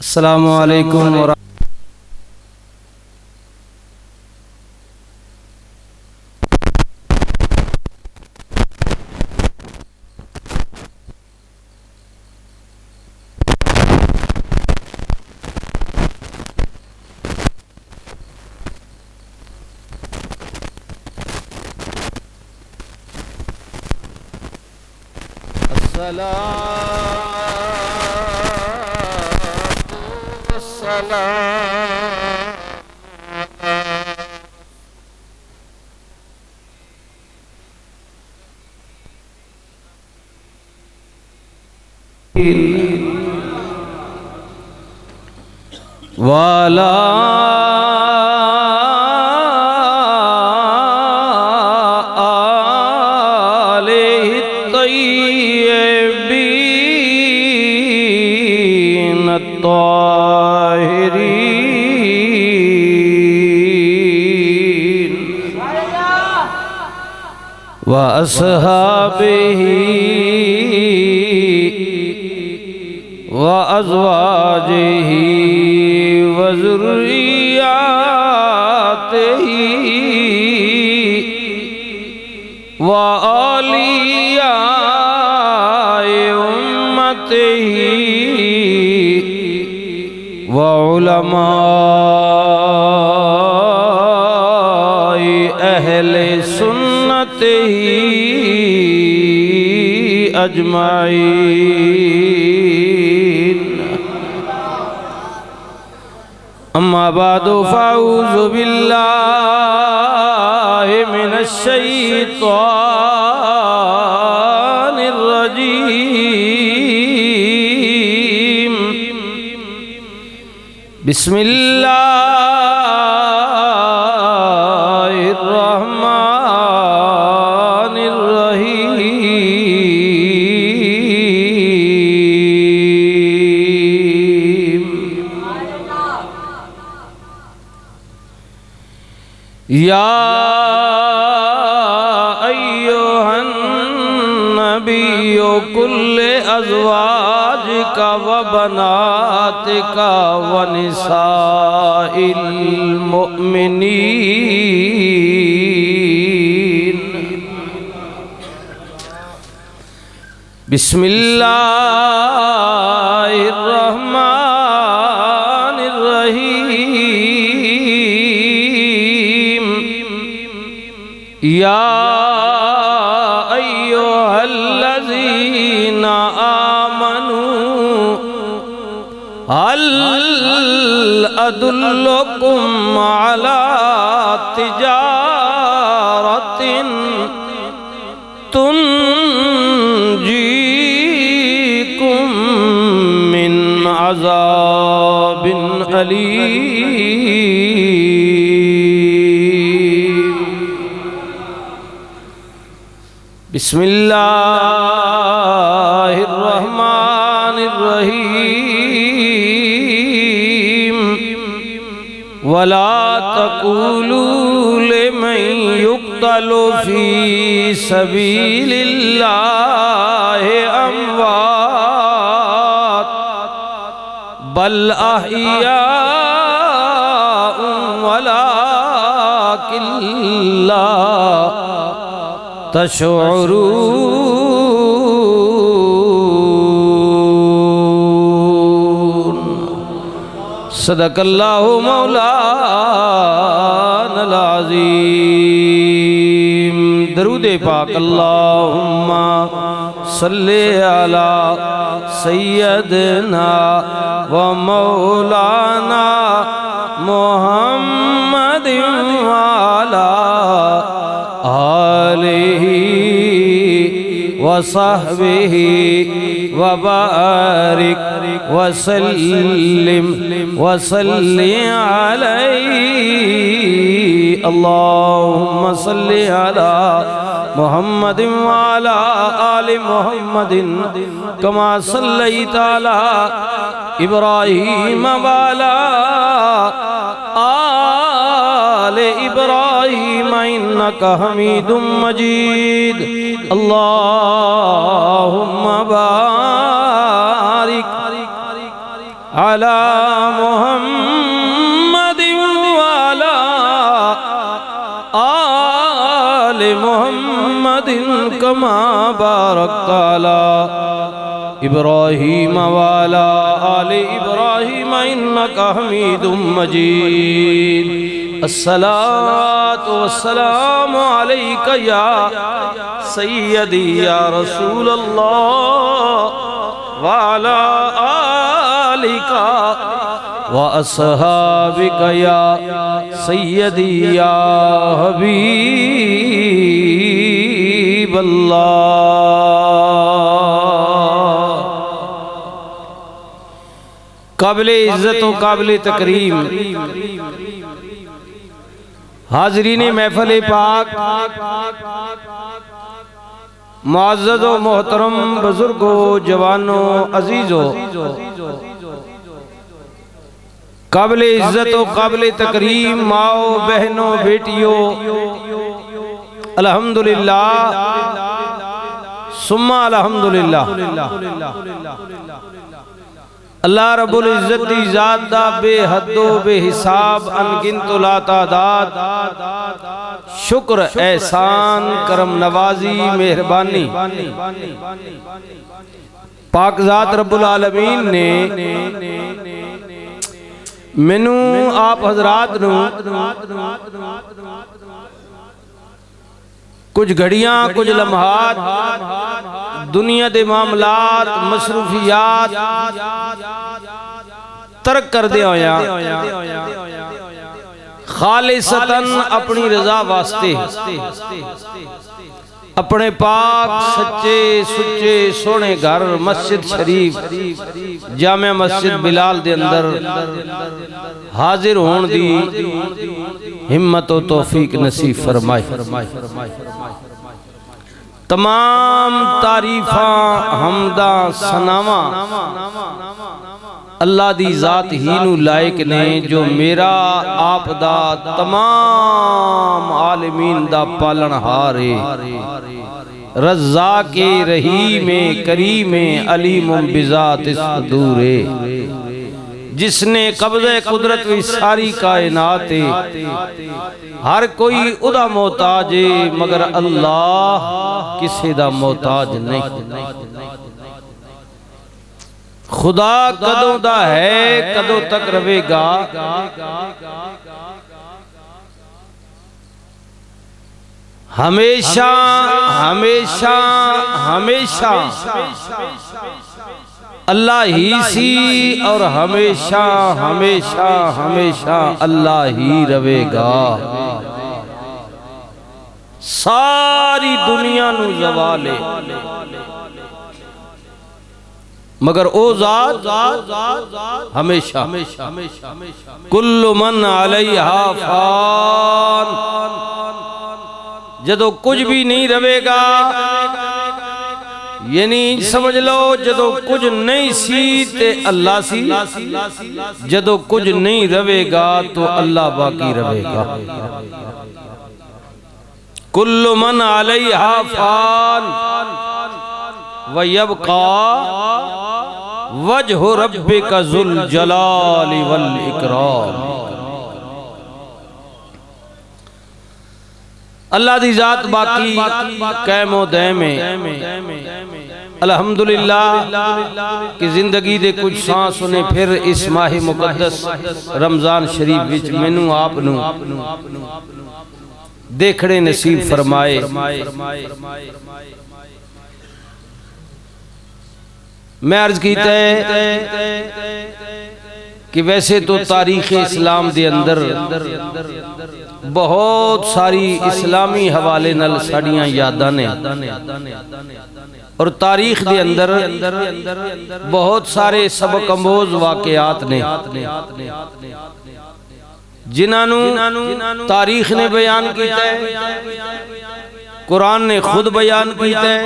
السلام علیکم ورحمۃ والا آلہ الطیبین الطاہرین وأصحابہ وأزواجه وذرياته وأولياء أمته وعلماء أهل سنته أجمعين. أما بعد فأعوذ بالله من الشيطان الرجيم. بسم الله الرحمن الرحيم. يا أيها النبي قل لأزواجك وبناتك ونساء المؤمنين. بسم الله الرحمن الرحيم. يا أيها الذين آمنوا هل أدلكم على تجارة تنجيكم من عذاب أليم. بسم الله الرحمن الرحيم. ولا تقولوا لمن يقتل في سبيل الله أموات بل أحياء ولكن لا تشعرون. صدق اللہ مولانا العظیم. درود پاک. اللہم صلی علی سیدنا و مولانا محمد وعلی آلہ وصحبہ وبارک وسلم وصلی علیہ. اللہم صلی علی محمد وعلی آل محمد کما صلیت علی ابراہیم وعلی آل ابراہیم انکا حمید مجید. اللہم بارک على محمد وعلى آل محمد كما باركت على إبراهيم وعلى آل إبراهيم إنك حميد مجيد الصلاة والسلام عليك يا سيدي يا رسول الله وعلى آلك وأصحابك يا سيدي يا حبيب الله قابل عزت و قابل تکریم حاضرین محفل پاک، معزز و محترم بزرگوں، جوانوں، عزیزوں، قابل عزت و قابل تکریم ماؤں، بہنوں، بیٹیوں، الحمدللہ ثم الحمدللہ اللہ رب العزت دی ذات دا بے حد و بے حساب انگنت و لا تعداد شکر، احسان، کرم نوازی، مہربانی پاک ذات رب العالمین نے مینوں آپ حضرات نوں کچھ گھڑیاں، کچھ لمحات دنیا دے معاملات، مصروفیات ترک کر دے ہویا خالصتاً اپنی رضا واسطے اپنے پاک سچے سچے سونے گھر مسجد شریف جامع مسجد بلال دے اندر حاضر ہون دی ہمت و توفیق نصیب فرمائے۔ تمام تعریفاں، حمداں، ثناواں اللہ دی ذات ہی نو لائق نے جو میرا آپ دا تمام عالمین دا پالن ہارے، رزاق رحیم کریم علیم بذات الصدور، جس نے قبضہ قدرت وی ساری کائنات، ہر کوئی ادا محتاج مگر اللہ کسی دا محتاج نہیں۔ خدا کدوں دا ہے، کدوں تک رہے گا، ہمیشہ ہمیشہ ہمیشہ اللہ ہی سی اور ہمیشہ ہمیشہ ہمیشہ اللہ ہی رہے گا۔ ساری دنیا نو زوالے مگر او ذات ہمیشہ، کل من علیہا فان، جدو کچھ بھی نہیں رہے گا، یعنی سمجھ لو جدو کچھ نہیں سی تے اللہ سی، جدو کچھ نہیں رہے گا تو اللہ باقی رہے گا۔ کل من علیہا فان وَيَبْقَى وَجْهُ رَبِّكَ ذُو الْجَلَالِ وَالْإِكْرَامِ۔ اللہ دی ذات باقی قائم و دائم ہے۔ الحمدللہ کہ زندگی دے کچھ سانس انہیں پھر اس ماہ مقدس رمضان شریف وچ مینوں آپ نوں دیکھنے نصیب فرمائے۔ میں عرض کیتا ہے کہ ویسے تو تاریخ اسلام دے اندر بہت ساری اسلامی حوالے نال ساڑیاں یاداں نے، اور تاریخ دے اندر بہت سارے سبق آموز واقعات نے جنہاں نوں تاریخ نے بیان کیتا ہے، قرآن نے خود بیان کیتا ہے،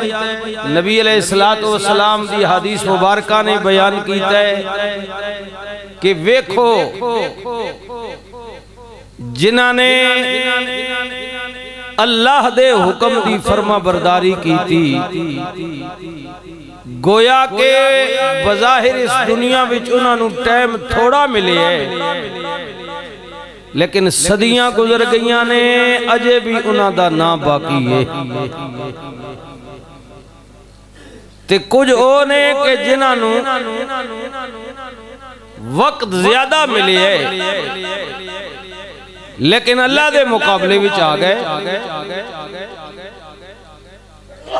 نبی علیہ السلام دی حدیث مبارکہ نے بیان کیتا ہے کہ ویکھو جنہاں نے اللہ دے حکم دی فرما برداری کی تھی، گویا کہ بظاہر اس دنیا وچ انہاں نوں ٹائم تھوڑا ملے ہے، لیکن صدیاں گزر گئیاں نے اجے بھی انہاں دا نام باقی ہے۔ تے کچھ او نے کہ جنہاں نوں وقت زیادہ ملے ہے، لیکن اللہ دے مقابلے وچ آ گئے،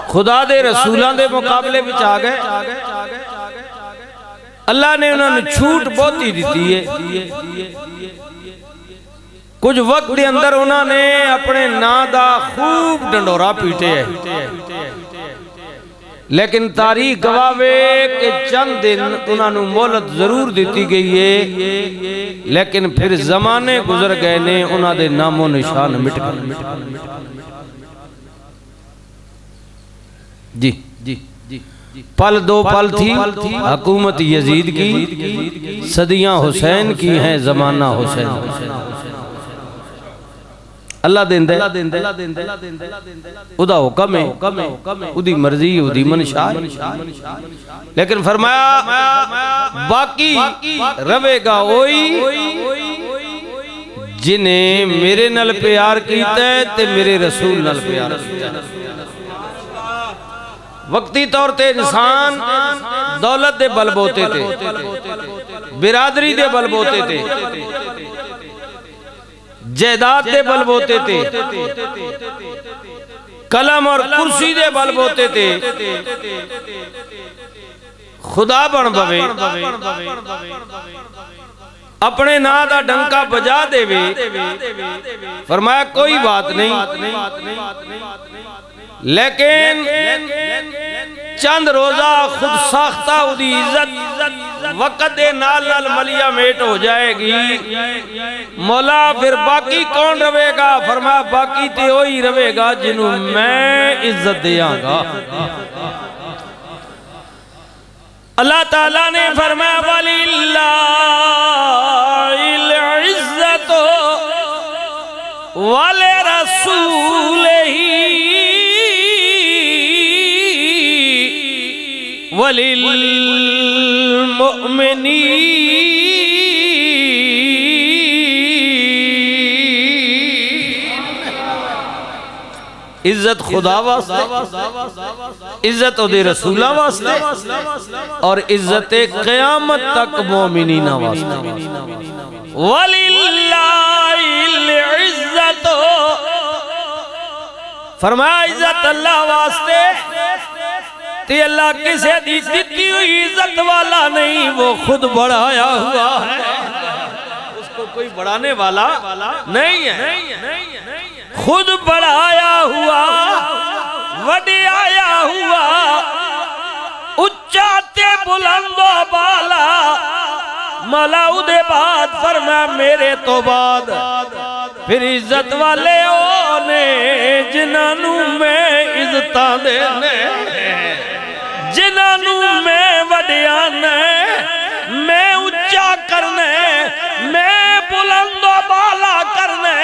خدا دے رسولان دے مقابلے وچ آ گئے۔ اللہ نے انہوں نے چھوٹ بہت ہی دیتی ہے۔ کچھ وقت دے اندر انہوں نے اپنے نا دا خوب ڈنڈورا پیٹے ہے، لیکن تاریخ گواہے کہ چند دن انہوں نے مہلت ضرور دیتی گئی ہے، لیکن پھر زمانے گزر گئے نے انہوں دے نام و نشان مٹ گئے۔ جی پل دو پل تھی حکومت یزید کی، صدیاں حسین کی ہیں، زمانہ حسین۔ اللہ دیندے ادا حکم ہے، ادھی مرضی ادھی منشاء ہے، لیکن فرمایا باقی روے گا وہی جنہیں میرے نال پیار کیتا ہے تے میرے رسول نال پیار کیتا ہے۔ وقتی طور تے انسان دولت دے بل بوتے تھے، برادری دے بل بوتے تھے، جائیداد دے بل بوتے تھے، قلم اور کرسی دے بل بوتے تھے، خدا بن بوے اپنے نا دا ڈنکا بجا دے وے، فرمایا کوئی بات نہیں، لیکن چند روزہ خود ساختہ ادھی عزت وقت دے نال نال ملیہ میٹ ہو جائے گی۔ مولا پھر باقی کون روے گا؟ فرمایا باقی تے ہوئی روے گا جنہوں میں عزت دیاں گا۔ اللہ تعالیٰ نے فرمایا وَلِلَّهِ الْعِزَّةُ وَلِرَسُولِهِ وَلِلْمُؤْمِنِينَ۔ عزت خدا واسطے، عزت دے رسولہ واسطے، اور عزت قیامت تک مومنین واسطے۔ وَلِلَّهِ الْعِزَّةُ، فرمایا عزت اللہ واسطے، تے اللہ کسے دیتی ہوئی عزت والا نہیں، وہ خود بڑھایا ہوا ہے، اس کو کوئی بڑھانے والا نہیں ہے، خود بڑھایا ہوا، وڈیایا ہوا، اچاتے بلند و بالا، مولا دے بعد فرمایا میرے تو بعد پھر عزت والے اونے جنہوں میں عزتاں دینے، جنہوں میں وڈیانے، میں اچا کرنے، میں بلند و بالا کرنے۔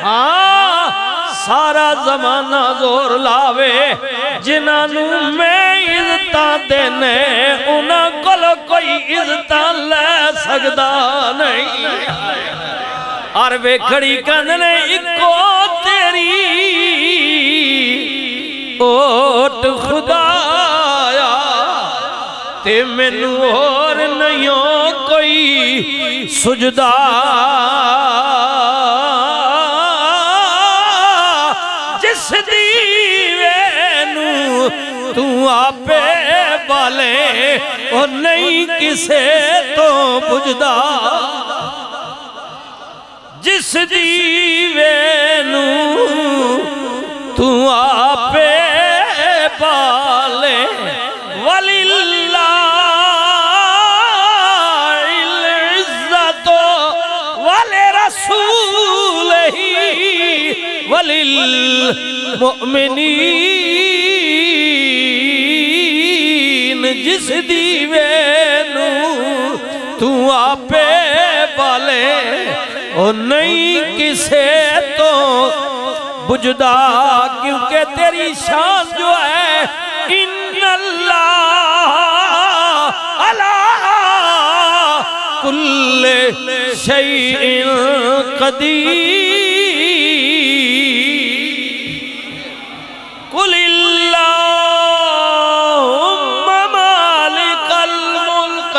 ہاں سارا زمانہ زور لاوے، جنہوں میں عزتاں دینے، انہاں کل کوئی عزتاں لے سکدا نہیں۔ اور وے کھڑی کندنے اکو تیری اوٹ خدایا، تے مینوں اور نہیں کوئی سجدہ، جس دیوے نوں تو آپے بالے اور نہیں کسے تو بجدا، جس دیوے نوں تو آپے بالے۔ وَلِلَّهِ الْعِزَّةُ وَلِرَسُولِهِ وَلِلْمُؤْمِنِينَ، جس دیوے نوں تو آپے بالے اور نہیں کسے تو بجدا، کیونکہ تیری شان جو ہے ان اللہ علی کل شیء قدیر قل اللہم مالک الملک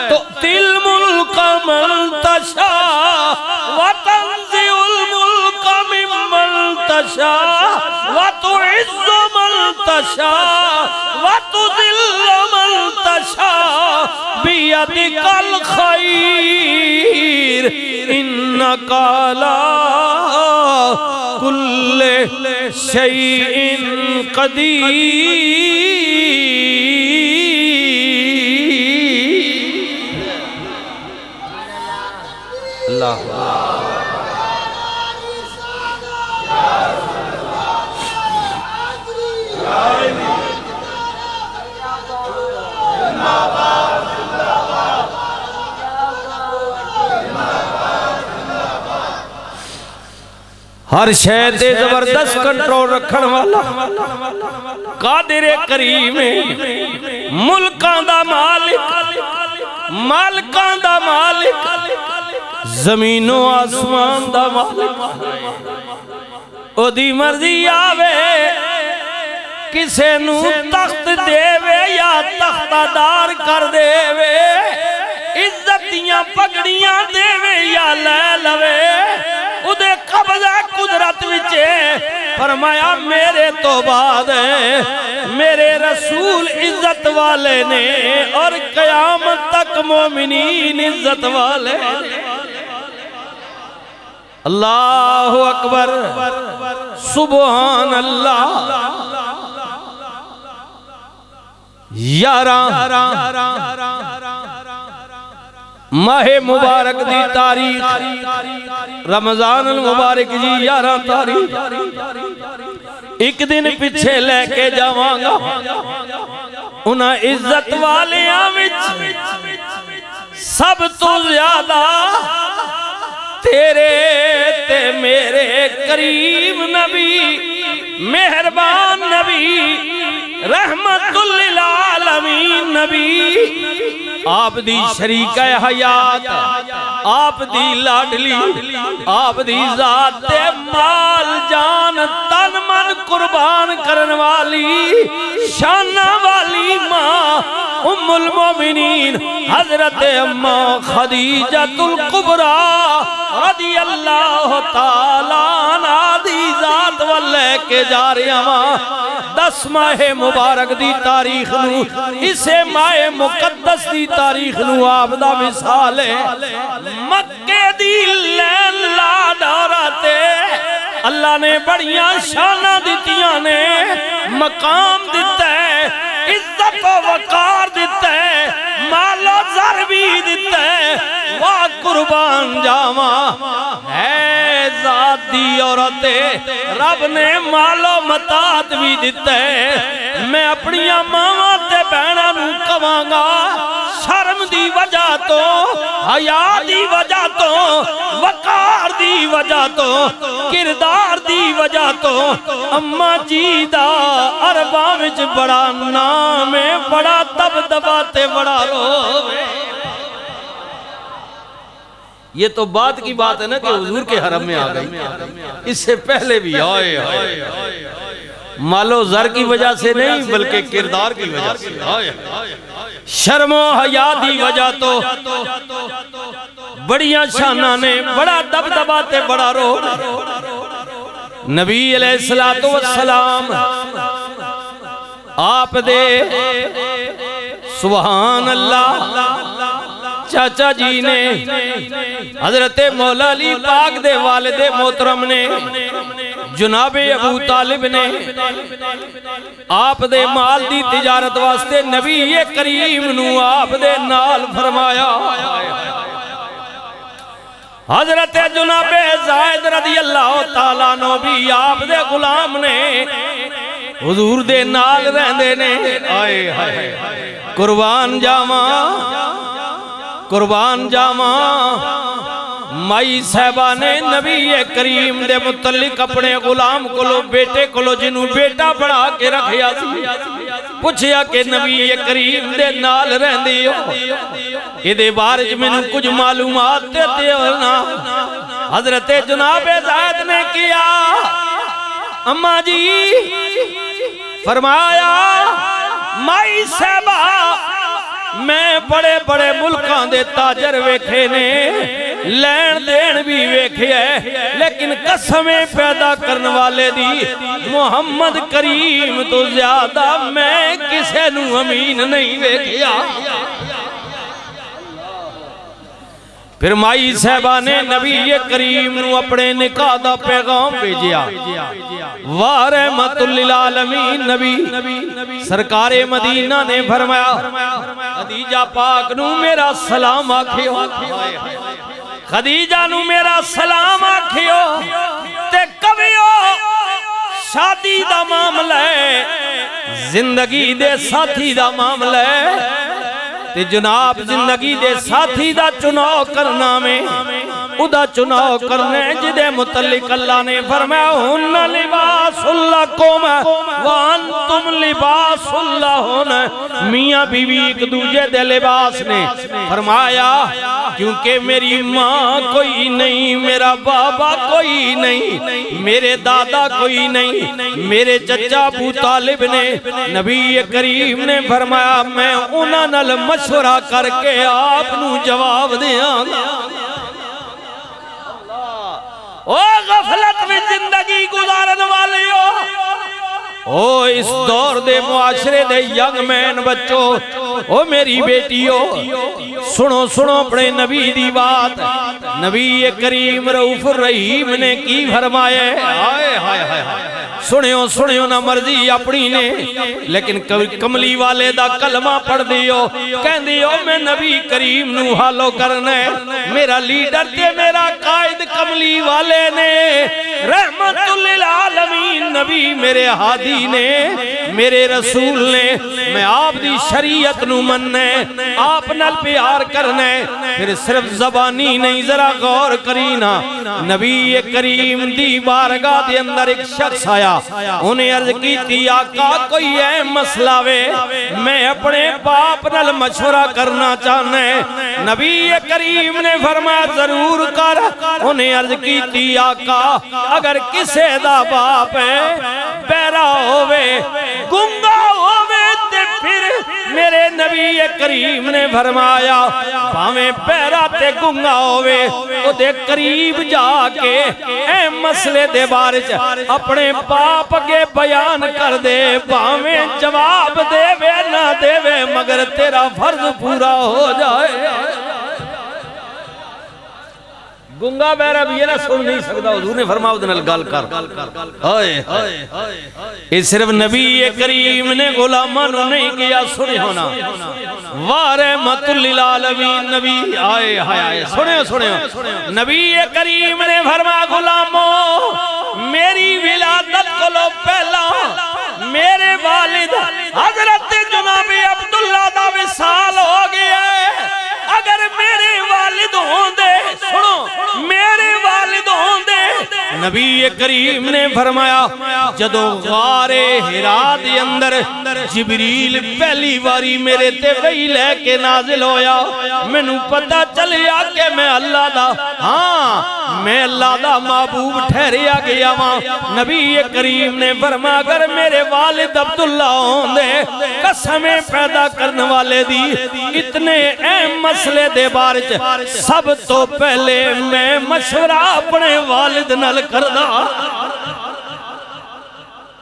تؤتی الملک من تشاء وتنزع الملک ممن تشاء وتعز من تشاء وتذل من تشاء بیدک الخیر انک علی کل شیء قدیر اللہ ہر شے تے زبردست کنٹرول رکھن والا قادر کریم ملکاں دا مالک مالکاں دا مالک زمین و آسمان دا مالک او دی مرضی آوے کسے نو تخت دے وے یا تختہ دار کر دے وے عزتیاں پگڑیاں دے وے یا لے لوے ادھے قبضہ قدرت وچے فرمایا میرے تو بعد میرے رسول عزت والے نے اور قیامت تک مومنین عزت والے اللہ اکبر سبحان اللہ یارہ ماہ مبارک دی تاریخ رمضان المبارک جی 11 تاریخ ایک دن پیچھے لے کے جاواں گا انہاں عزت والیاں وچ سب تو زیادہ تیرے تے میرے کریم نبی مہربان نبی رحمت للعالمین نبی آپ دی شریکہ حیات آپ دی لاڈلی آپ دی ذات مال جان تن من قربان کرن والی شانہ والی ماں ام المومنین حضرت امہ خدیجۃ الکبریٰ رضی اللہ تعالیٰ عنہ دی ذات واللہ کے جا رہے ہیں 10 ماہ مبارک دی تاریخ نو اسے ماہ مقدس دی تاریخ نو آپ دا مثال ہے مکہ دی لین لا داراتے اللہ نے بڑیاں شانہ دیتیاں نے مقام دیتا ہے عزت و وقار دیتا ہے مال و زر بھی دیتا ہے واہ قربان جاواں ہے ذات دی عورتے رب نے مال و متاعت بھی دیتا ہے میں اپنی ماں تے بہناں نوں کہاں گا شرم دی وجہ تو حیا دی وجہ تو وقار دی وجہ تو کردار دی وجہ تو اماں جی دا عرباں وچ بڑا نام ہے بڑا دبدبا تے بڑا روے یہ تو بات کی بات ہے نا کہ حضور کے حرم میں آ گئی اس سے پہلے بھی آئے مال و زر کی وجہ سے نہیں بلکہ کردار کی وجہ سے شرم و حیا دی وجہ تو بڑیاں شانہ نے بڑا دبدبا تے بڑا رو نبی علیہ السلام آپ دے سبحان اللہ چاچا جی نے حضرت مولا علی پاک دے والد محترم نے جناب ابو طالب نے آپ دے مال دی تجارت واسطے نبی کریم نو آپ دے نال فرمایا حضرت جناب زائد رضی اللہ تعالیٰ نو بھی آپ دے غلام نے حضور دے نال رہندے نے آئے قربان جاواں مائی صاحبہ نے نبی کریم دے متعلق اپنے غلام کولو بیٹے کولو جنہوں بیٹا بڑھا کے رکھیا سی پوچھیا کہ نبی کریم دے نال رہندی ہو یہ دے بارج میں کچھ معلومات دیتے ہو نا حضرت جناب زید نے کیا اماں جی فرمایا مائی صاحبہ میں بڑے بڑے ملکان دے تاجر ویکھے نے لین دین بھی ویکھے ہے لیکن قسمیں پیدا کرنے والے دی محمد کریم تو زیادہ میں کسے نو امین نہیں ویکھیا پھر مائی صاحبہ نے نبی کریم نو اپنے نکاح دا پیغام بھیجیا وَرَحْمَةٌ لِلْعَالَمِينَ نبی سرکار مدینہ نے فرمایا خدیجہ پاک نو میرا سلام آکھیو خدیجہ نو میرا سلام آکھیو تے کبھیو شادی دا معاملہ ہے زندگی دے ساتھی دا معاملہ ہے تے جناب زندگی دے ساتھی دا چناؤ کرنا میں ادا چناؤ کرنے جدے متعلق اللہ نے فرمایا ہن لباس لکم وانتم لباس لہن میاں بیوی ایک دوجہ دے لباس نے فرمایا کیونکہ میری ماں کوئی نہیں میرا بابا کوئی نہیں میرے دادا کوئی نہیں میرے چچا ابو طالب نے نبی کریم نے فرمایا میں انہاں نال مشورہ کر کے آپ نو جواب دیاں گا او غفلت میں زندگی گزارن والی ہو او اس دور دے معاشرے دے ینگ مین بچوں او میری بیٹیو سنو سنو اپنے نبی دی بات نبی کریم رؤوف الرحیم نے کی فرمایا ہے سنیو نہ مرضی اپنی نے لیکن کملی والے دا کلمہ پڑھ دیو کہن دیو میں نبی کریم نو حالو کرنے میرا لیڈر تے میرا قائد کملی والے نے رحمت للعالمین نبی میرے ہادی نے میرے رسول نے میں آپ دی شریعت نو مننے آپ نال پیار کرنے پھر صرف زبانی نہیں ذرا غور کرینا نبی کریم دی بارگاہ دے اندر ایک شخص آیا انہیں عرض کی تھی آقا کوئی ہے مسئلہ وے میں اپنے باپ نال مشورہ کرنا چاہنے نبی کریم نے فرمایا ضرور کر انہیں عرض کی تھی آقا اگر کسے دا باپ ہے بہرا ہووے گنگا ہووے تے پھر میرے نبی کریم نے فرمایا بھاویں بہرا تے گنگا ہووے او دے قریب جا کے اے مسئلے دے بارچ اپنے باپ کے بیان کر دے بھاویں جواب دے وے نہ دے وے مگر تیرا فرض پورا ہو جائے گنگا بہرا بھی یہ نہ سن نہیں سکتا حضور نے فرمایا دنال گال کر یہ صرف نبی کریم نے غلامانو نہیں کیا سنے ہونا وَرَحْمَةٌ لِلْعَالَمِينَ نبی آئے سنیو نبی کریم نے فرمایا غلاموں میری ولادت کو لو پہلا میرے والد حضرت جناب عبداللہ دا وصال ہو گیا ہے اگر میرے والد ہوں دے سنو میرے والد ہوں دے نبی کریم نے فرمایا جدو غار حرا دے اندر جبریل پہلی واری میرے تے وحی لے کے نازل ہویا میں نو پتہ چلیا کہ میں اللہ دا میں اللہ دا محبوب ٹھہریا گیا وہاں نبی کریم نے فرمایا اگر میرے والد عبداللہ ہوں دے قسمیں پیدا کرنے والے دی اتنے اہم مسئلے دے بارچ سب تو پہلے میں مشورہ اپنے والد نال کردہ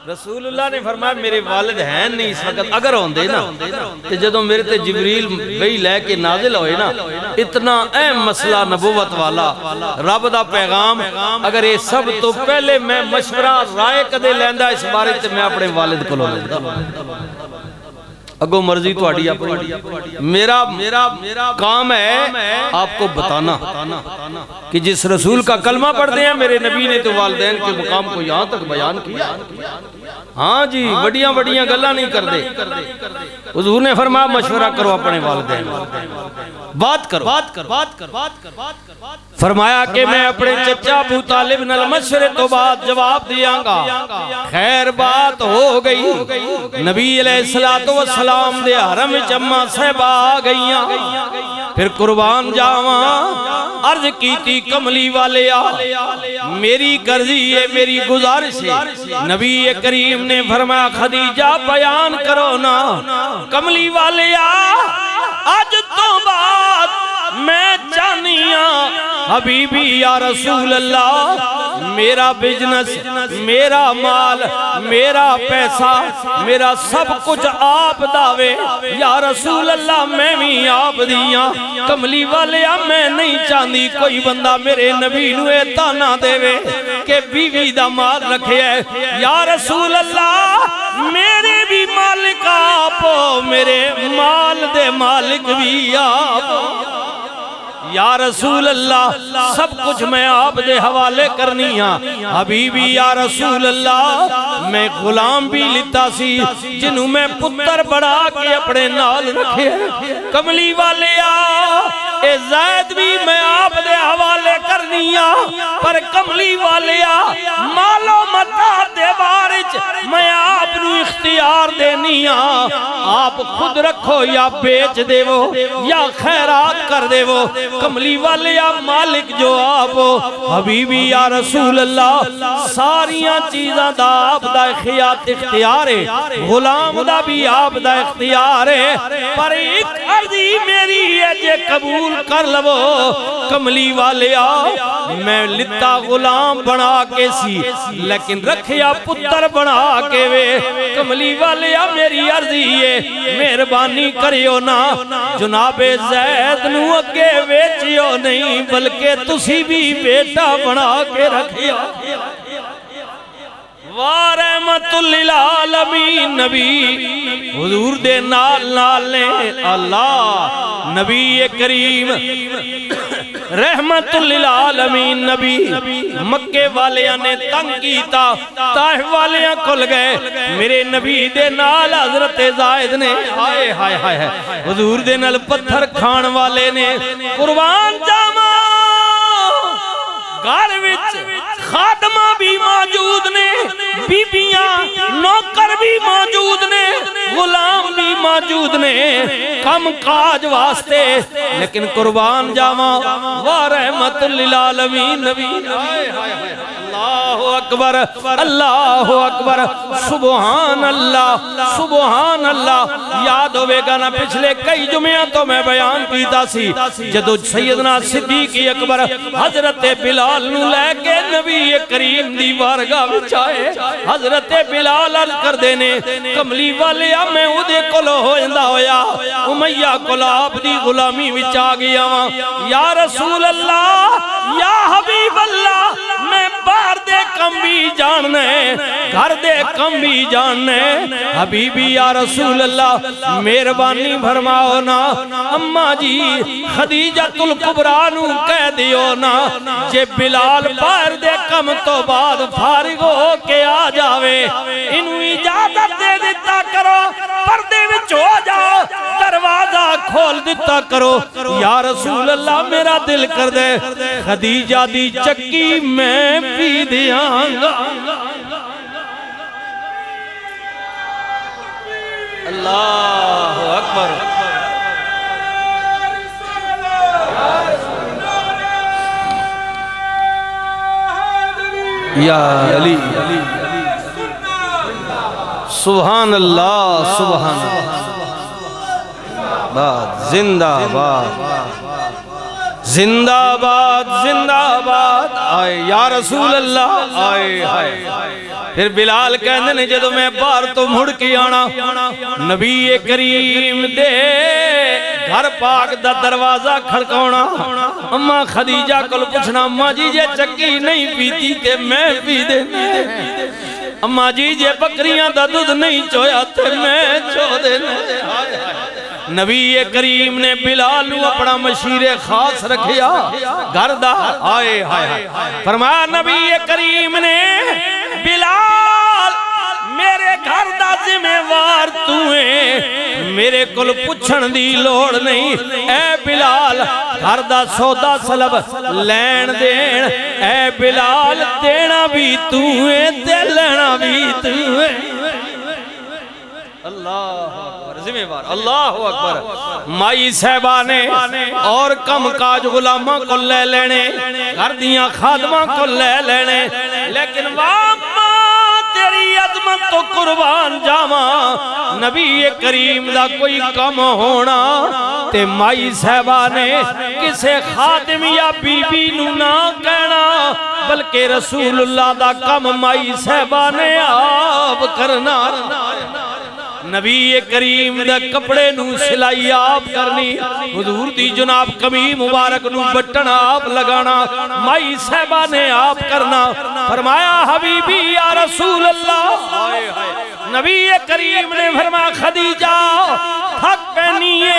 رسول اللہ نے فرمایا میرے والد ہیں نہیں اس وقت اگر ہوندے نا کہ جدوں میرے تے جبریل وہی لے کے نازل ہوئے نا اتنا اہم مسئلہ نبوت والا رب دا پیغام اگر یہ سب تو پہلے میں مشورہ رائے کدے لیندہ اس بارے تے میں اپنے والد کو لیندہ اگو مرضی تو آڑی میرا کام ہے آپ کو بتانا کہ جس رسول کا کلمہ پڑھتے ہیں میرے نبی نے تو والدین کے مقام کو یہاں تک بیان کیا ہاں جی بڑیاں گلہ نہیں کر دے حضور نے فرمایا مشورہ کرو اپنے والدین بات کرو فرمایا کہ میں اپنے چچا ابو طالب نال مشورے تو بعد جواب دیاں گا خیر بات ہو گئی نبی علیہ السلام دے حرم چمہ صحبہ آ گئیاں پھر قربان جاواں عرض کی تھی کملی والے میری کرزی ہے میری گزارش ہے نبی کریم نے فرمایا خدیجہ بیان کرو نا کملی والے آج تو بات میں چاہنیاں حبیبی یا رسول اللہ میرا بزنس میرا مال میرا پیسہ میرا سب کچھ آپ داوے یا رسول اللہ میں بھی آپ دیاں کملی والے میں نہیں چاہنی کوئی بندہ میرے نبی نوے تانا دے وے کہ بیوی دا مال رکھے ہے یا رسول اللہ میرے بھی مالک آپ میرے مال دے مالک بھی آپ یا رسول اللہ سب کچھ میں آپ دے حوالے کرنی ہاں حبیبی یا رسول اللہ میں غلام بھی لیتا سی جنہوں میں پتر بڑھا کے اپنے نال رکھے کملی والے اے زید بھی میں آپ دے حوالے کرنی ہاں پر کملی والے مالو متا دے بارچ میں آپ نو اختیار دینی ہاں آپ خود رکھو یا بیچ دے وہ یا خیرات کر دے وہ کملی والے مالک جو آپ حبیبی یا رسول اللہ ساریاں چیزاں دا آپ دا اختیار ہے غلام دا بھی آپ دا اختیار ہے پر ایک عرضی میری ہے جے قبول کر لو کملی والے میں لتا غلام بنا کے سی لیکن رکھیا پتر بنا کے وے کملی والے میری عرضی ہے مہربانی کریو نا جناب زید نو اگے ویچیو نہیں بلکہ تسی بھی بیٹا بنا کے رکھیا وارحمت للعالمین نبی حضور دے نال نال نے اللہ نبی کریم رحمت للعالمین نبی مکے والیاں نے تنگ کیتا طائف والیاں کھل گئے میرے نبی دے نال حضرت زائد نے ہائے ہائے ہائے حضور دے نال پتھر کھان والے نے قربان جاواں گھر وچ خادمہ بھی موجود نے بیبیاں نوکر بھی موجود نے غلام بھی موجود نے کم کاج واسطے لیکن قربان جاواں ورحمت للعالمین نبی اللہ اکبر اللہ اکبر سبحان اللہ یاد ہوئے گا نا پچھلے کئی جمعہ تو میں بیان کیتا سی جدو سیدنا صدیق اکبر حضرت بلال نو لے کے نبی کریم دی بارگاہ وچ آئے حضرت بلال عرض کر دینے کملی والے میں اودے کولو ہویندا ہویا امیہ کول آپ دی غلامی وچ آ گیا وا یا رسول اللہ یا حبیب اللہ میں باہر دے کم بھی جاننے گھر دے کم بھی جاننے حبیبی یا رسول اللہ مہربانی فرماؤ نا اماں جی خدیجۃ الکبریٰ نو کہہ دیو نا جے بلال باہر دے کم تو بعد فارغ ہو کے آ جاوے انہوں اجازت دے دیتا کرو پردے وچ ہو جاؤ دروازہ کھول دیتا کرو یا رسول اللہ میرا دل کر دے خدیجہ دی چکی میں پی دیاں گا اللہ اکبر یا علی سبحان اللہ سبحان باد زندہ باد زندہ باد زندہ باد آئے یا رسول اللہ آئے آئے پھر بلال کہنے نے جدو میں باہر تو مڑ کے آنا نبی کریم دے گھر پاک دا دروازہ کھڑکونا اماں خدیجہ کل پوچھنا اماں جی جے چکی نہیں پیتی تے میں پی دے اماں جی جے بکریاں دا دودھ نہیں چویا تے میں چو دے نبی کریم نے بلال نو اپنا مشیر خاص رکھیا گھر دا آئے آئے فرمایا نبی کریم نے بلال میرے گھر دا ذمہ وار تو ہے میرے کل پچھن دی لوڑ نہیں، اے بلال گھر دا سودا سلب لین دین، اے بلال دینا بھی تو ہے تے لینا بھی تو ہے۔ اللہ اکبر، ذمہ وار، اللہ اکبر۔ مائی صاحبہ نے اور کم کاج غلامہ کو لے لینے، گھر دیاں خادمہ کو لے لینے، لیکن واما تیری عظمت تو قربان جاما، نبی کریم دا کوئی کم ہونا تے مائی صاحبہ نے کسے خادم یا بی بی نو نہ کہنا، بلکہ رسول اللہ دا کم مائی صاحبہ نے آپ کرنا۔ نبی کریم دا کپڑے نو سلائی آپ کرنی، حضور دی جناب کمی مبارک نو بٹن آپ لگانا، مائی صاحبہ نے آپ کرنا۔ فرمایا حبیبی یا رسول اللہ، نبی کریم نے فرمایا خدیجہ حق پہنیے،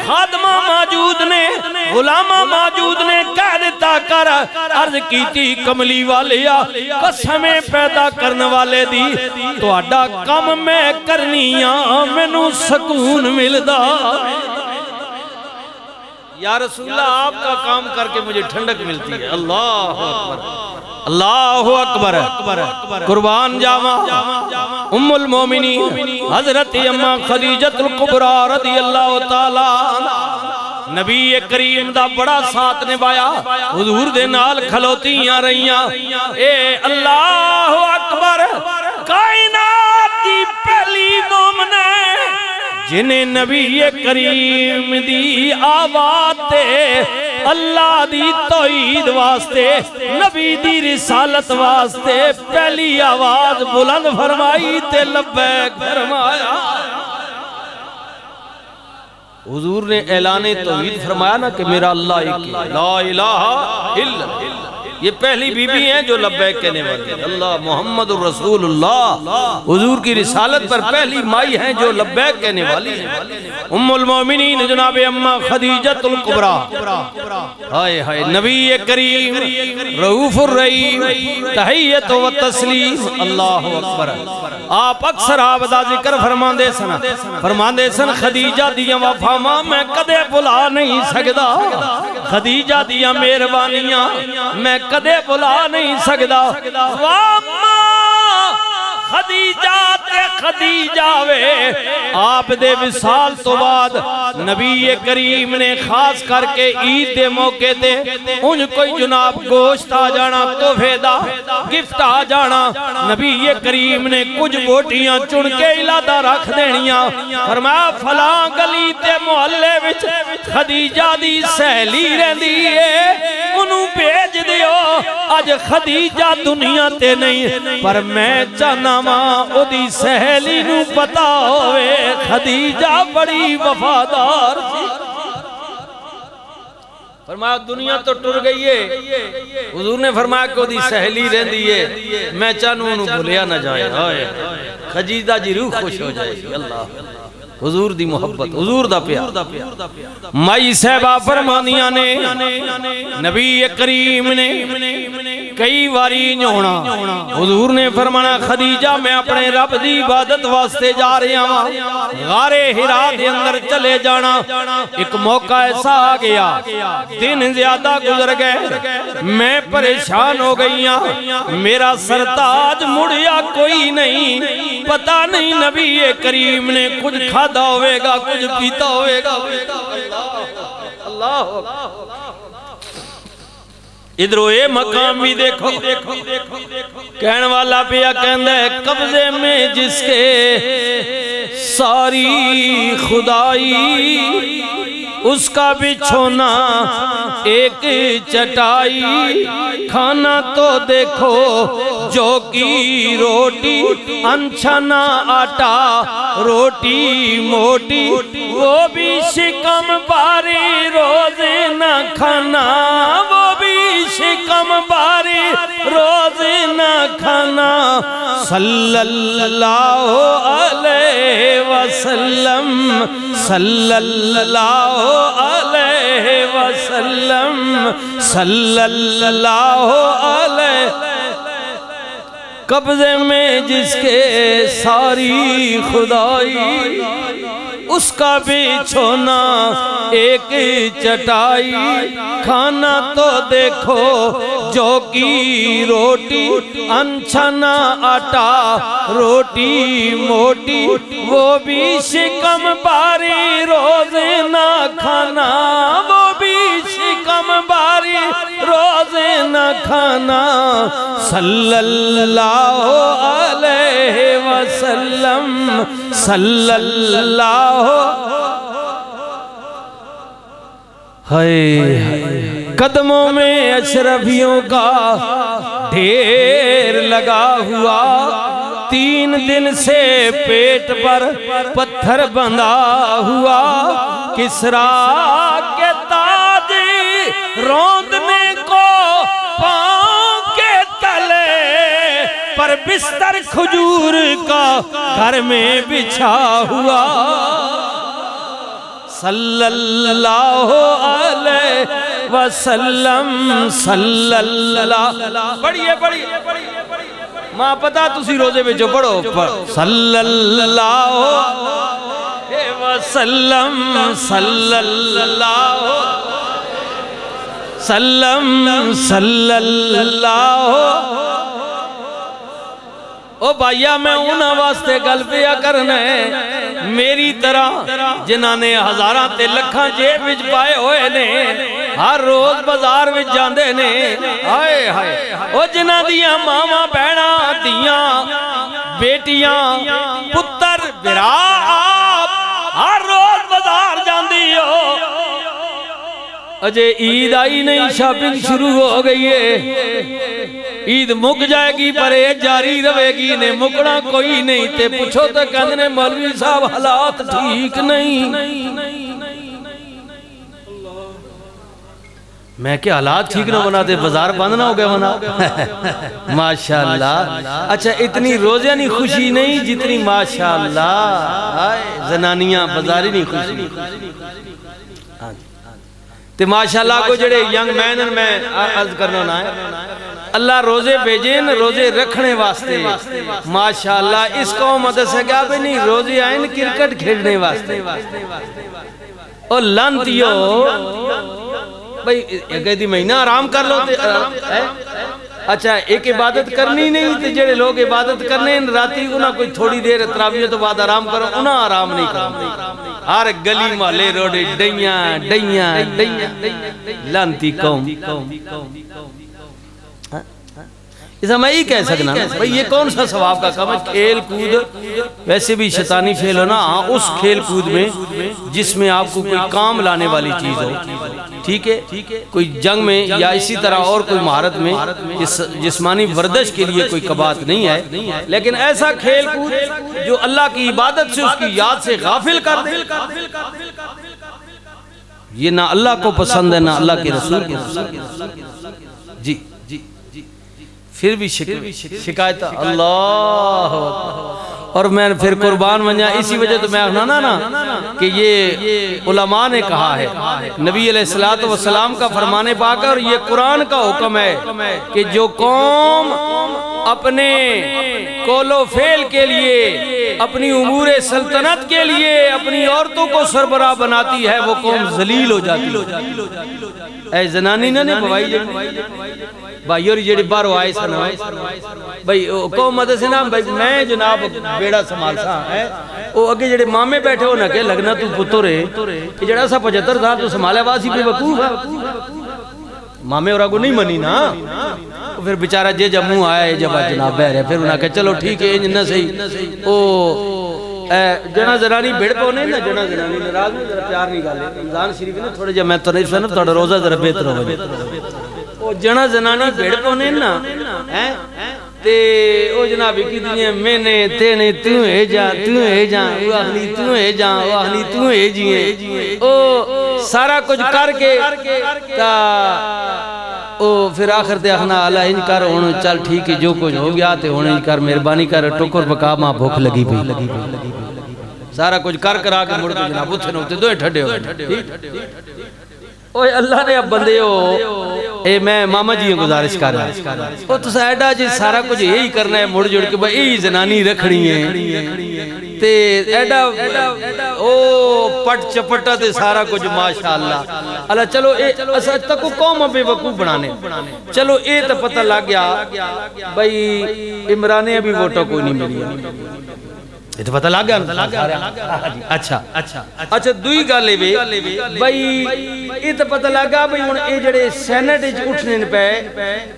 خادمہ موجود نے، غلامہ موجود نے، کہہ دیتا کر عرض کیتی کملی والیا قسمیں پیدا کرنے والے دی تو اڈا کم میں کرنیاں میں نو سکون ملدا۔ یا رسول اللہ آپ کا کام کر کے مجھے ٹھنڈک ملتی ہے۔ اللہ اکبر، اللہ اکبر، قربان جاوا ام المومنین حضرت اماں خدیجۃ الکبریٰ رضی اللہ تعالی نبی کریم دا بڑا ساتھ نبایا، حضور دے نال کھلوتیاں رہیاں۔ اے اللہ اکبر، کائنات دی پہلی مومنہ جنہیں نبی کریم دی آواز تے اللہ دی توحید واسطے، نبی دی رسالت واسطے پہلی آواز بلند فرمائی تے لبیک فرمایا۔ حضور نے اعلان توحید فرمایا نا کہ میرا اللہ ایک ہے، لا الہ الا اللہ۔ یہ پہلی بی بی ہیں جو لبیک کہنے والی ہیں، اللہ محمد رسول اللہ، حضور کی رسالت پر پہلی مائی ہیں جو لبیک کہنے والی ہیں۔ ام المومنین جناب اماں خدیجۃ الکبریٰ، ہائے ہائے، نبی کریم رؤوف الرحیم، تحیت و تسلیم، اللہ اکبر۔ آپ اکثر آپ دا ذکر فرماندے سن خدیجہ دیاں وفاماں میں کدے بھلا نہیں سکدا، خدیجہ دیاں مہربانیاں میں کدے بھلا نہیں سکدا۔ واما خدیجہ تے خدیجہ وے، آپ دے وصال تو بعد نبی کریم نے خاص کر کے عید دے موقع تے ان کوئی جناب گوشت آ جانا، تحفے دا گفٹ آ جانا، نبی کریم نے کچھ بوٹیاں چن کے علادہ رکھ دینیاں۔ فرمایا فلاں گلی تے محلے وچ خدیجہ دی سہیلی رہندی ہے، انہوں بھیج دیو، اج خدیجہ دنیا تے نہیں پر میں چاہنا ماں او دی سہیلی نو پتا ہوئے خدیجہ بڑی وفادار تھی۔ فرمایا دنیا تو ٹر گئی ہے، حضور نے فرمایا کہ او دی سہیلی رہندی ہے، میں چاہنوں انہوں بھولیا نہ جائے، خدیجہ جی روح خوش ہو جائے گی۔ اللہ حضور دی محبت، حضور دا پیار۔ مائی صاحبہ فرمانیاں نے نبی کریم نے کئی واری نونا، حضور نے فرمانا خدیجہ میں اپنے رب دی عبادت واسطے جا رہی ہوں، غار ہرا دے اندر چلے جانا۔ ایک موقع ایسا آ گیا، دن زیادہ گزر گئے، میں پریشان ہو گئی ہوں، میرا سرتاج مڑیا کوئی نہیں، پتہ نہیں نبی کریم نے کچھ کھادا ہوئے گا، کچھ پیتا ہوئے گا۔ اللہ ادھرو اے مقام بھی دیکھو، کہنے والا پیا کہندہ ہے قبضے میں جس کے ساری خدائی، اس کا بچھونا ایک چٹائی، کھانا تو دیکھو جو کی روٹی، انچھنا آٹا روٹی موٹی، وہ بھی شکم باری روز نہ کھانا، وہ بھی شکم باری روز نہ کھانا۔ صلی اللہ علیہ وسلم، صلی اللہ علیہ وسلم، صلی اللہ علیہ، قبضے میں جس کے ساری خدائی، اس کا بچھونا ایک چٹائی، کھانا تو دیکھو جو کی روٹی، انچھنا آٹا روٹی موٹی، وہ بھی شکم باری روز نہ کھانا، وہ بھی شکم باری روز نہ کھانا، صلی اللہ علیہ وسلم، صلی اللہ قدموں میں اشرفیوں کا ڈھیر لگا ہوا، 3 دن سے پیٹ پر پتھر بندھا ہوا، کسریٰ کے تاج روندنے کو پاؤں کے تلے پر بستر کھجور کا گھر میں بچھا ہوا، صلی اللہ علیہ وسلم، صلی اللہ، پڑھئے ماں پتا تسی روزے بچو پڑھو، صلی اللہ علیہ وسلم، صلی اللہ وسلم، صلی اللہ۔ او بھائیا میں انہاں واسطے گل پیا کرنا ہے میری طرح جنہاں نے ہزاراں تے لکھاں جیب وچ پائے ہوئے نے، ہر روز بازار وچ جاندے نے، ہائے ہائے او جنہاں دیاں ماواں بہناں دیاں بیٹیاں پتر بھرا آپ ہر روز بازار جاندی ہو، اجے عید آئی نہیں شاپنگ شروع ہو گئی ہے، عید مک جائے گی پر یہ جاری رہے گی، نے مکڑا کوئی نہیں، تے پوچھو تو کہنے مولوی صاحب حالات ٹھیک نہیں، میں کہ حالات ٹھیک نہ بنا دے بازار بند نہ ہو گیا بنا، ماشاءاللہ۔ اچھا اتنی روزے نہیں خوشی نہیں جتنی ماشاءاللہ زنانیاں بازاری نہیں خوشی، تے ماشاءاللہ کو جڑے ینگ مینن میں عرض کرنا نہ ہے، اللہ روزے بھیجیں روزے رکھنے واسطے، ماشاءاللہ اس قوم سے کیا بھی نہیں روزے آئیں کرکٹ کھیلنے واسطے، اور لانتیو بھئی ایک دی مہینہ آرام کر لو، اچھا ایک عبادت کرنی نہیں تے جڑے لوگ عبادت کرنے راتی انہاں کوئی تھوڑی دیر تراویح تو بعد آرام کرو، انہاں آرام نہیں کرو، ہر گلی محلے روڈے ڈیاں ڈیاں ڈیاں لانتی قوم۔ اسا میں ہی کہہ سکنا بھئی یہ کون سا ثواب کا کام ہے، کھیل کود ویسے بھی شیطانی کھیل ہونا، اس کھیل کود میں جس میں آپ کو کوئی کام لانے والی چیز ہو، ٹھیک ہے، کوئی جنگ میں یا اسی طرح اور کوئی مہارت میں جسمانی ورزش کے لیے کوئی کبات نہیں ہے، لیکن ایسا کھیل کود جو اللہ کی عبادت سے اس کی یاد سے غافل کر دے، یہ نہ اللہ کو پسند ہے نہ اللہ کے رسول کو پسند ہے۔ جی پھر بھی شکایت اللہ، اور میں پھر قربان بنیا اسی وجہ تو میں اخنا نا کہ یہ علماء نے کہا ہے، نبی علیہ السلام کا فرمان پاک ہے، اور یہ قرآن کا حکم ہے کہ جو قوم اپنے قول و فعل کے لیے، اپنی امور سلطنت کے لیے اپنی عورتوں کو سربراہ بناتی ہے وہ قوم ذلیل ہو جاتی ہے۔ اے زنانی نے بھائی بھائی اور جڑی بار آئے سن بھائی قوم مدد سے نام بھائی میں جناب بیڑا سنبھال سا ہے، وہ اگے جڑے مامے بیٹھے ہو نہ کہ لگنا تو پتر ہے کہ جڑا سا 75 سال تو سنبھالے واسی بے وقوف ہے، مامے اور آگو نہیں منی نا، پھر بیچارہ جے جب منہ آئے جب جناب بہر ہے، پھر انہاں کہ چلو ٹھیک ہے انج نہ صحیح، او جنا زنانی بھیڑ پونے نا، جنا زنانی ناراض نہیں، ذرا پیار نہیں گالے رمضان شریف نے تھوڑے جب میں تو نہیں سنب تھوڑا روزہ ذرا بہتر ہو جائے، او جنا زنانی بھیڑ پونے نا تے او جناب کی دیئے میں نے تینے توں ہے جا وہ اہلی توں ہے جا وہ اہلی توں ہے جیئے، او سارا کچھ کر کے تا او پھر آخر تے اخنا اللہ انج کر ہون چل ٹھیک ہے جو کچھ ہو گیا تے ہون انج کر مہربانی کر ٹکر پکا ماں بھوک لگی بھی، سارا کچھ کر کر آگے مڑ کے جناب اتھے نوتے دوئے ٹھڑے ہو گئے۔ اوہ اللہ نے اب بندے ہو اے میں ماما جی گزارش کر رہا ہے وہ تو ایڈا جی سارا کچھ یہی کرنا ہے مڑ جڑ کے بھئی یہی زنانی رکھنی ہے تے ایڈا او پٹ چپٹا تے سارا کچھ ماشاءاللہ اللہ چلو اسا تکو قوم بے وقوف بنانے چلو اے تو پتہ لگ گیا بھئی عمران ابھی ووٹوں کوئی نہیں ملی یہ تو پتہ لگ گیا اچھا دوئی گالے بے بھئی یہ تو پتہ لگ گیا بھئی یہ جڑے سینٹ اٹھنے پہ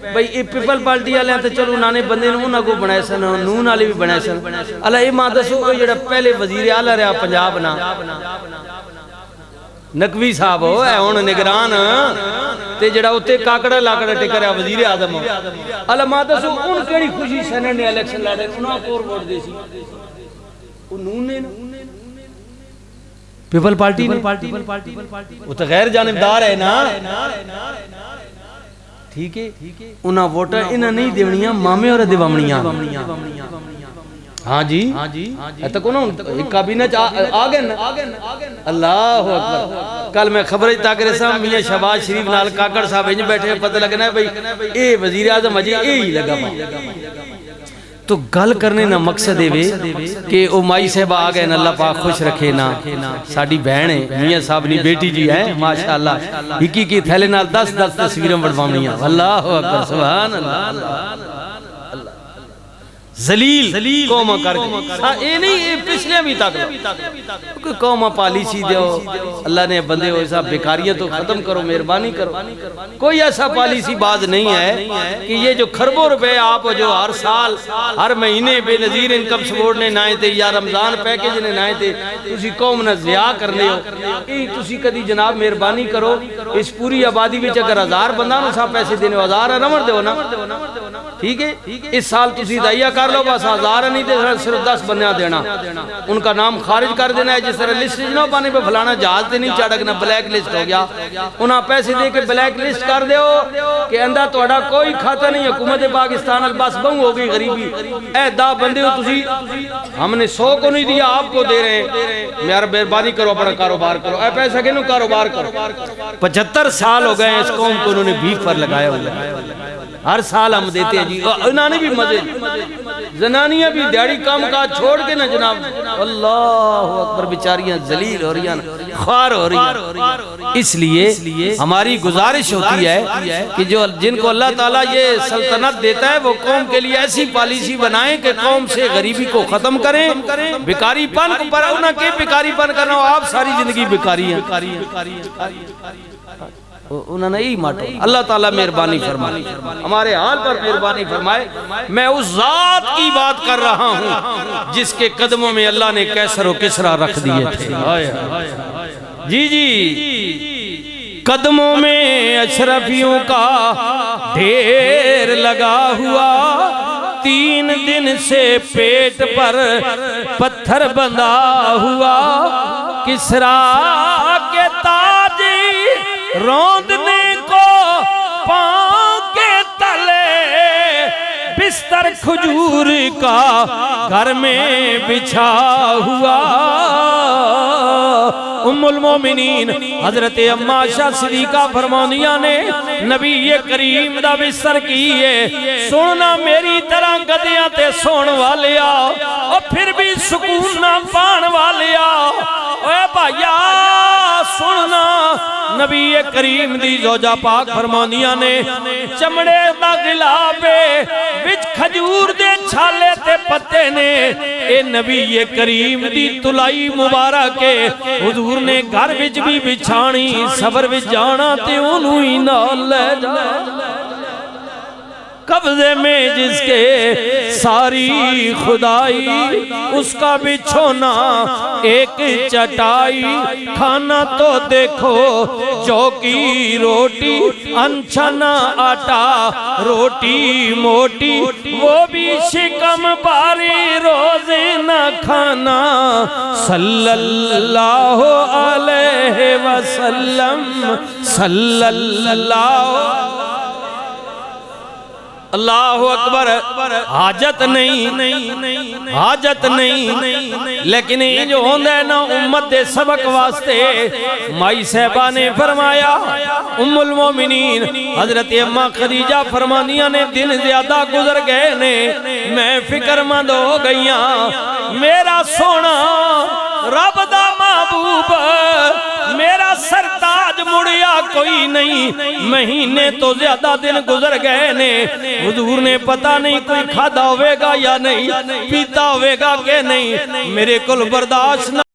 بھئی یہ پیپل پارٹی والے ہیں تو چلو نانے بندے نے انہوں کو بنائے سن نون والے بھی بنائے سن اللہ یہ ماں دسو یہ جڑا پہلے وزیر اعلیٰ رہا پنجاب نا نقوی صاحب ہو اے ہون نگران تے جڑا ہوتے کاکڑا لاکڑا ٹکر ہے وزیر اعظم ہو اللہ ماں دسو ان کیڑی خوشی سینٹ نے الیکشن لڑے انہوں کو ووٹ دے سی پیپل پارٹی وہ تو غیر جانبدار ہے نا ٹھیک ہے انہاں ووٹر انہاں نہیں دیونیاں مامے اور دیوامنیاں ہاں جی ایتا کو نا ایک کابینہ آگے نا اللہ اکبر کل میں خبر تاکر صاحب میاں شہباز شریف نال کاکڑ صاحب انج بیٹھے پتہ لگنا ہے بھئی اے وزیر اعظم اجی اے ہی لگا تو گل کرنے نا مقصد ہے کہ او مائی صاحب آگئے نا اللہ پاک خوش رکھے نا ساڑی بہن ہے میاں صاحب نی بیٹی جی ہے ماشاءاللہ ہکی کی تھیلے نال 10 تصویریں بڑھوامنیاں اللہ اکبر سبحان اللہ زلیل قومہ کر کے اے نہیں اے پچھلے بھی تک کوئی قومہ پالیسی دیو اللہ نے بندے ہو ایسا بیکاریاں تو ختم کرو مہربانی کرو کوئی ایسا پالیسی باز نہیں ہے کہ یہ جو کھربوں روپے آپ جو ہر سال ہر مہینے بے نظیر انکم سپورٹ نے نائے تھے یا رمضان پیکیج نے نائے تھے تسی قوم نہ ضیاء کرنے ہو ای تسی کدی جناب مہربانی کرو اس پوری آبادی وچ اگر 1000 بندہ نو سا پیسے دینے 1000 نمبر دیو نا ٹھیک ہے اس سال تسی دائیا کر لو بس 1000 نہیں دے صرف 10 بندیاں دینا ان کا نام خارج کر دینا ہے جس طرح لسٹ نہ پانے پہ فلانا جہاز تے نہیں چڑھنا بلیک لسٹ ہو گیا انہاں پیسے دے کے بلیک لسٹ کر دیو کہ اندہ توڑا کوئی کھاتا نہیں حکومت پاکستان الباس بہن ہو گئی غریبی اے دا بندے ہو تسی ہم نے 100 کو نہیں دیا آپ کو دے رہے ہیں میرا مہربانی کرو اپنا کاروبار کرو اے پیسہ کے نو کاروبار کرو 75 سال ہو گئے ہیں اس قوم کو انہوں نے بھیک پر لگایا ہوا ہر سال ہم دیتے ہیں جی انہوں نے بھی مزے زنانیاں بھی دیڑی کام کا چھوڑ کے نا جناب اللہ اکبر بیچاریاں ذلیل ہو رہی ہیں خوار ہو رہی ہیں اس لیے ہماری گزارش ہوتی ہے کہ جو جن کو اللہ تعالیٰ یہ سلطنت دیتا ہے وہ قوم کے لیے ایسی پالیسی بنائیں کہ قوم سے غریبی کو ختم کریں بیکاری پن کو پر انہاں کے بیکاری پن کرنا ہو آپ ساری زندگی بیکاری ہیں انہوں نے ہی ماٹو اللہ تعالیٰ مہربانی فرمائے ہمارے حال پر مہربانی فرمائے میں اس ذات کی بات کر رہا ہوں جس کے قدموں میں اللہ نے کیسر و کسرا رکھ دیے تھے جی قدموں میں اشرفیوں کا ڈھیر لگا ہوا 3 دن سے پیٹ پر پتھر بندھا ہوا کسرا کے تاج روندنے کو پاؤں کے تلے بستر کھجور کا گھر میں بچھا ہوا ام المومنین حضرت عائشہ صدیقہ فرماندیاں نے نبی کریم دا بستر کیے سونا میری طرح گدیاں تے سون والیا اور پھر بھی سکون نہ پان والیا اے بھائیا سننا نبی کریم دی زوجہ پاک فرماندیاں نے چمڑے دا غلابے وچ کھجور دے چھالے تے پتے نے اے نبی کریم دی تلائی مبارک حضور نے گھر وچ بھی بچھانی صبر وچ جانا تے انہوں ہی نال لے جانا قبضے میں جس کے ساری خدائی اس کا بچھونا ایک چٹائی کھانا تو دیکھو جو کی روٹی انچھنا آٹا روٹی موٹی وہ بھی شکم باری روزے نہ کھانا صلی اللہ علیہ وسلم صلی اللہ اللہ اکبر حاجت نہیں حاجت نہیں لیکن یہ جو ہوندہ ہے نا امت دے سبق واسطے مائی صاحبہ نے فرمایا ام المومنین حضرت اماں خدیجہ فرمانیاں نے دن زیادہ گزر گئے نے میں فکر مند ہو گئیاں میرا سونا رب دا محبوب میرا سرتاج مڑیا کوئی نہیں مہینے تو زیادہ دن گزر گئے نے حضور نے پتہ نہیں کوئی کھادا ہوئے گا یا نہیں پیتا ہوئے گا کہ نہیں میرے کل برداشت نہ